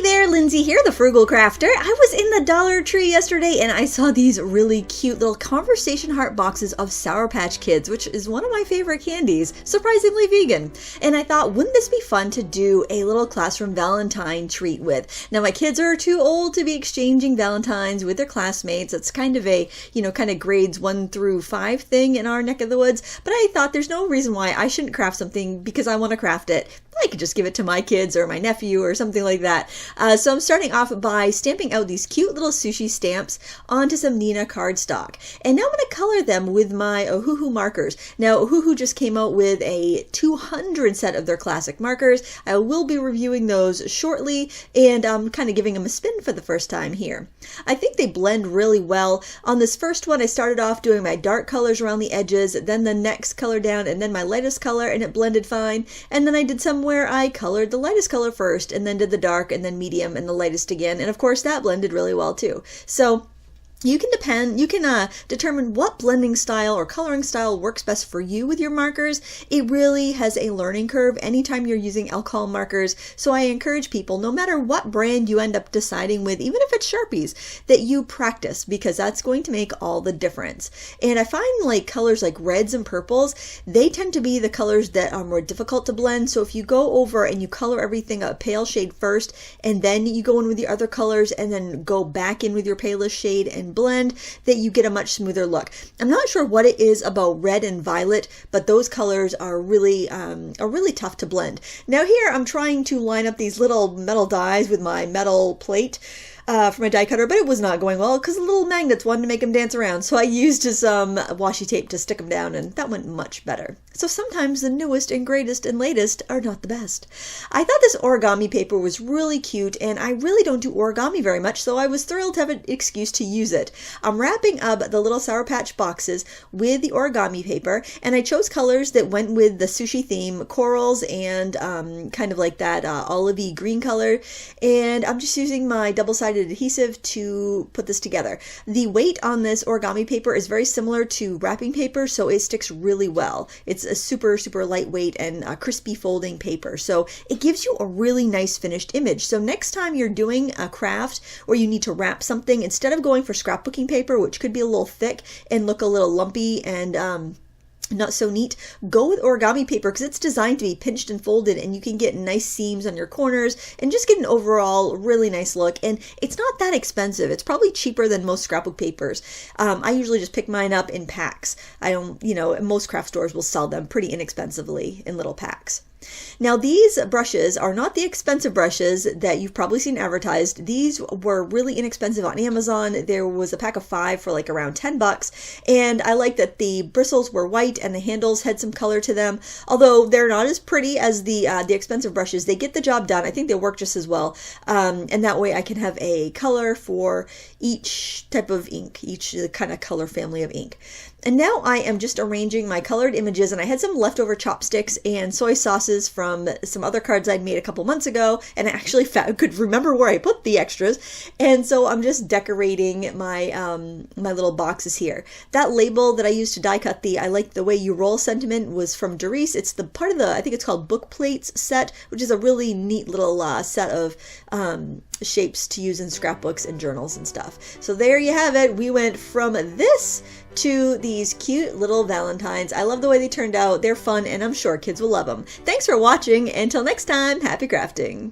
Hey there, Lindsay here, the Frugal Crafter. I was in the Dollar Tree yesterday and I saw these really cute little conversation heart boxes of Sour Patch Kids, which is one of my favorite candies, surprisingly vegan. And I thought, wouldn't this be fun to do a little classroom Valentine treat with? Now, my kids are too old to be exchanging Valentines with their classmates. It's kind of a, kind of grades 1 through 5 thing in our neck of the woods. But I thought there's no reason why I shouldn't craft something because I want to craft it. I could just give it to my kids or my nephew or something like that. So I'm starting off by stamping out these cute little sushi stamps onto some Neenah cardstock. And now I'm going to color them with my Ohuhu markers. Now, Ohuhu just came out with a 200 set of their classic markers. I will be reviewing those shortly, and I'm kind of giving them a spin for the first time here. I think they blend really well. On this first one, I started off doing my dark colors around the edges, then the next color down, and then my lightest color, and it blended fine. And then I did some where I colored the lightest color first, and then did the dark, and then medium, and the lightest again. And of course, that blended really well too. So you can determine what blending style or coloring style works best for you with your markers. It really has a learning curve anytime you're using alcohol markers. So I encourage people, no matter what brand you end up deciding with, even if it's Sharpies, that you practice, because that's going to make all the difference. And I find like colors like reds and purples, they tend to be the colors that are more difficult to blend. So if you go over and you color everything a pale shade first, and then you go in with the other colors, and then go back in with your palest shade and blend, that you get a much smoother look. I'm not sure what it is about red and violet, but those colors are really tough to blend. Now here I'm trying to line up these little metal dies with my metal plate for my die cutter, but it was not going well because the little magnets wanted to make them dance around. So I used some washi tape to stick them down, and that went much better. So sometimes the newest and greatest and latest are not the best. I thought this origami paper was really cute, and I really don't do origami very much, so I was thrilled to have an excuse to use it. I'm wrapping up the little Sour Patch boxes with the origami paper, and I chose colors that went with the sushi theme, corals and kind of like that olivey green color, and I'm just using my double-sided adhesive to put this together. The weight on this origami paper is very similar to wrapping paper, so it sticks really well. It's a super lightweight and crispy folding paper, so it gives you a really nice finished image. So next time you're doing a craft or you need to wrap something, instead of going for scrapbooking paper, which could be a little thick and look a little lumpy and not so neat, go with origami paper because it's designed to be pinched and folded, and you can get nice seams on your corners and just get an overall really nice look. And it's not that expensive. It's probably cheaper than most scrapbook papers. I usually just pick mine up in packs. I don't, most craft stores will sell them pretty inexpensively in little packs. Now these brushes are not the expensive brushes that you've probably seen advertised. These were really inexpensive on Amazon. There was a pack of 5 for like around $10, and I like that the bristles were white and the handles had some color to them. Although they're not as pretty as the expensive brushes, they get the job done. I think they work just as well, and that way I can have a color for each type of ink, each kind of color family of ink. And now I am just arranging my colored images, and I had some leftover chopsticks and soy sauces from some other cards I'd made a couple months ago, and I actually could remember where I put the extras, and so I'm just decorating my my little boxes here. That label that I used to die cut I like the way you roll sentiment was from Doris. It's the part of the, I think it's called Book Plates set, which is a really neat little set of shapes to use in scrapbooks and journals and stuff. So there you have it. We went from this to these cute little Valentines. I love the way they turned out. They're fun, and I'm sure kids will love them. Thanks for watching. Until next time, happy crafting.